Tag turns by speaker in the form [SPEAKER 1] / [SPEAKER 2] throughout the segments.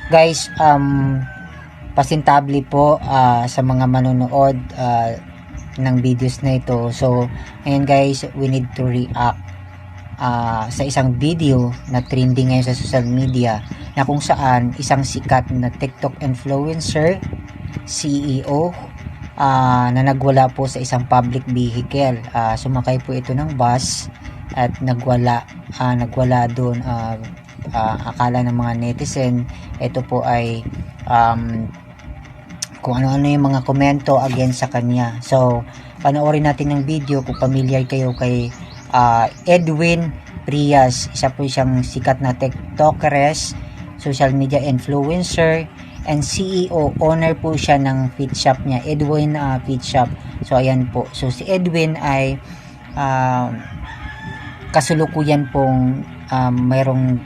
[SPEAKER 1] Guys, pasintabli po sa mga manonood ng videos na ito. So, ngayon guys, we need to react sa isang video na trending ngayon sa social media na kung saan isang sikat na TikTok influencer, CEO, na nagwala po sa isang public vehicle. Sumakay po ito ng bus at nagwala doon. Akala ng mga netizen ito po ay kung ano-ano yung mga komento against sa kanya. So, panoorin natin ng video kung familiar kayo kay Edwin Prias. Isa po siyang sikat na TikTokeres, social media influencer, and CEO, owner po siya ng feed shop niya, Edwin Feed Shop. So, ayan po. So, si Edwin ay kasulukuyan pong mayroong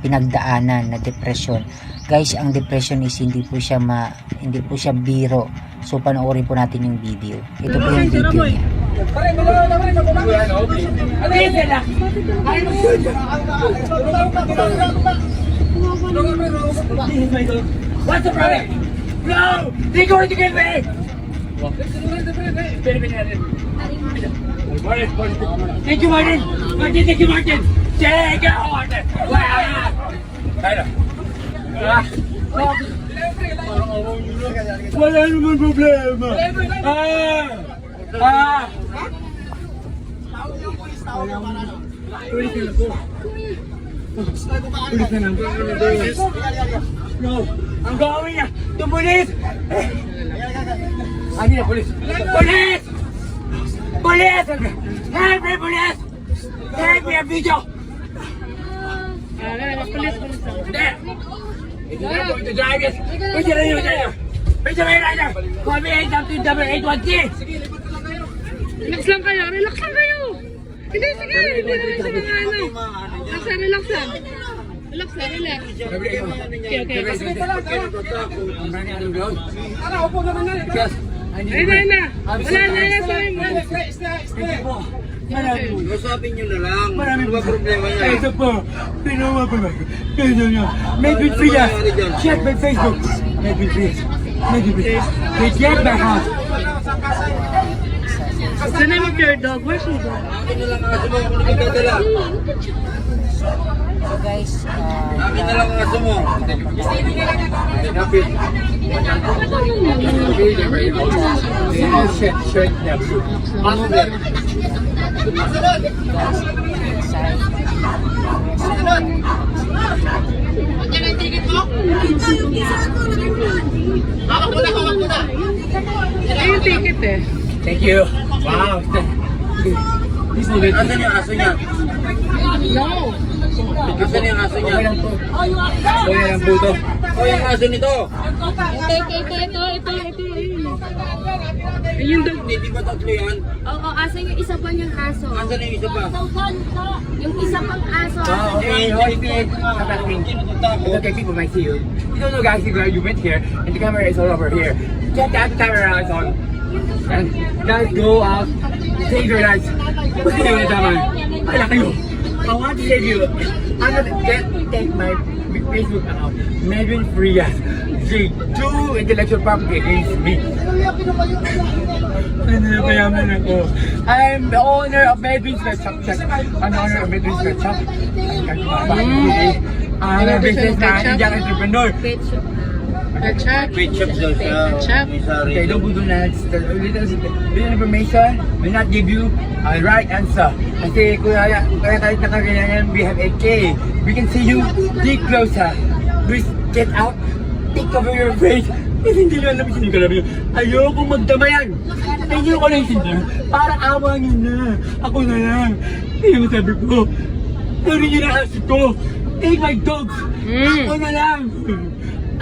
[SPEAKER 1] pinagdaanan na depression. Guys, ang depression is hindi po siya biro. So panoorin po natin yung video. Ito po yung video niya.
[SPEAKER 2] What's the problem? No! They're going to get me! Thank you, Martin! Thank you, Martin! Take it on! Wala naman problema! Ulit na ako. Ulit na lang. No! Ang gawin niya! Ito, police! Hindi na, police! Police! Police! Help me, police! Help me, a video! Police! Hindi na po ito, drivers! Pwede na yun, pwede na yun! Call me 8-8-8-1-T!
[SPEAKER 3] Relax lang kayo, relax lang kayo! Hindi, sige, hindi naman siya mga ano. Relax lang. Relax lang, relax. Okay.
[SPEAKER 2] Ano, upo naman na.
[SPEAKER 3] Ayun na. Wala na yan, sorry mo.
[SPEAKER 4] Usapin nyo na lang.
[SPEAKER 2] Maraming
[SPEAKER 4] Ano ba problema niya?
[SPEAKER 2] Ito po. Pinuha pa ba? Ganyan nyo. Make it free. Check my Facebook. Make it free. Make it free. They get my house.
[SPEAKER 3] What's the name of your dog? Where's your dog?
[SPEAKER 4] Akin na lang ang aso mo kung nagdadala.
[SPEAKER 1] So guys,
[SPEAKER 4] Akin na lang ang aso mo. Kapit.
[SPEAKER 3] Ayun, ticket eh.
[SPEAKER 2] Thank you. Wow. This is it.
[SPEAKER 4] Asan yung aso niya?
[SPEAKER 3] No.
[SPEAKER 4] Asan yung aso niya?
[SPEAKER 2] Okay lang po. Okay lang po ito.
[SPEAKER 4] O yung aso nito?
[SPEAKER 3] Ito. Ayun dog.
[SPEAKER 4] Hindi ba tatlo yan?
[SPEAKER 5] Oo, aso yung isa pa niyang aso.
[SPEAKER 4] Asan yung isa pa?
[SPEAKER 5] Yung isa pang aso.
[SPEAKER 2] Okay, okay, people might see you. You don't know, guys, you went here, and the camera is all over here. Check that camera is on. And guys, go out, save your lives. What's the name of that man? Wala kayo. I want to save you. I'm gonna take my Facebook account, Medwin Frias. They do intellectual property against me. Mayaman ako. I'm the owner of Medwin's Pet Shop. I'm the owner of Medwin's Pet Shop. I'm a business na young entrepreneur.
[SPEAKER 3] Pet shop.
[SPEAKER 4] Pet shop daw siya.
[SPEAKER 3] Pet shop.
[SPEAKER 4] May sari.
[SPEAKER 2] Okay, don't go to that. Little information will not give you a right answer. Kasi kaya kahit nakaganyan, we have 8K. We can see you. Dig closer. Please get out. Take cover your face. If hindi nyo alam, hindi ko alam yun. Ayokong magdamayan. Hindi ko na intindihan. Parang awa nyo na. Ako na lang. Hindi mo sabi ko. Sorry nyo na aso ko. Take my dogs. Ako na lang.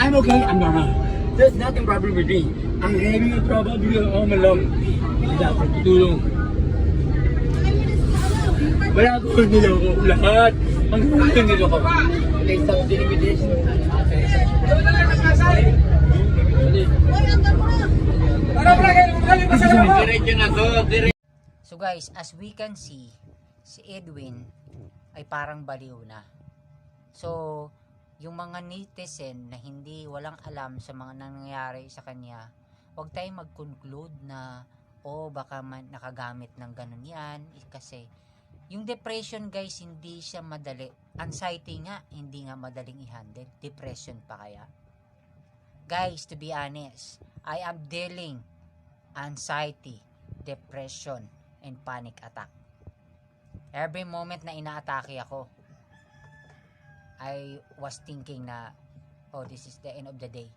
[SPEAKER 2] I'm okay. I'm normal. There's nothing problem with me. I'm having a problem with home alone. Wala akong tutulong. Wala akong niloko. Lahat. Ang tulong niloko. Okay, stop dealing with this.
[SPEAKER 4] Diretso na to.
[SPEAKER 1] So guys, as we can see, si Edwin ay parang baliw na. So, yung mga netizen na hindi walang alam sa mga nangyayari sa kanya, huwag tayong mag-conclude na baka nakagamit ng ganun yan, kasi yung depression guys, hindi siya madali. Anxiety nga, hindi nga madaling i-handle. Depression pa kaya? Guys, to be honest, I am dealing anxiety, depression, and panic attack. Every moment na inaatake ako, I was thinking na, this is the end of the day.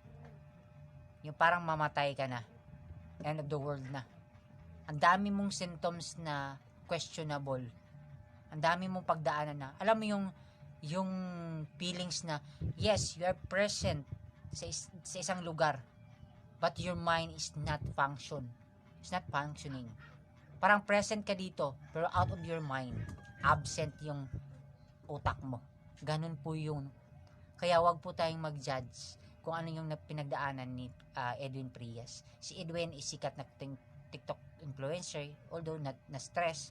[SPEAKER 1] Yung parang mamatay ka na. End of the world na. Ang dami mong symptoms na questionable. Ang dami mong pagdaanan na. Alam mo yung feelings na, yes, you are present sa isang lugar, but your mind is not functioning. Parang present ka dito, pero out of your mind, absent yung utak mo. Ganun po yun. Kaya wag po tayong mag-judge kung ano yung pinagdaanan ni Edwin Prias. Si Edwin is sikat na TikTok influencer, although na stress,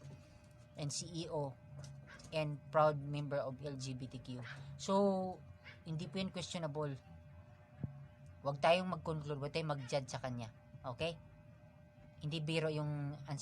[SPEAKER 1] and CEO and proud member of LGBTQ. So, hindi po yun questionable. Wag tayong mag-conclude, wag tayong mag-judge sa kanya. Okay? Hindi biro yung anxiety.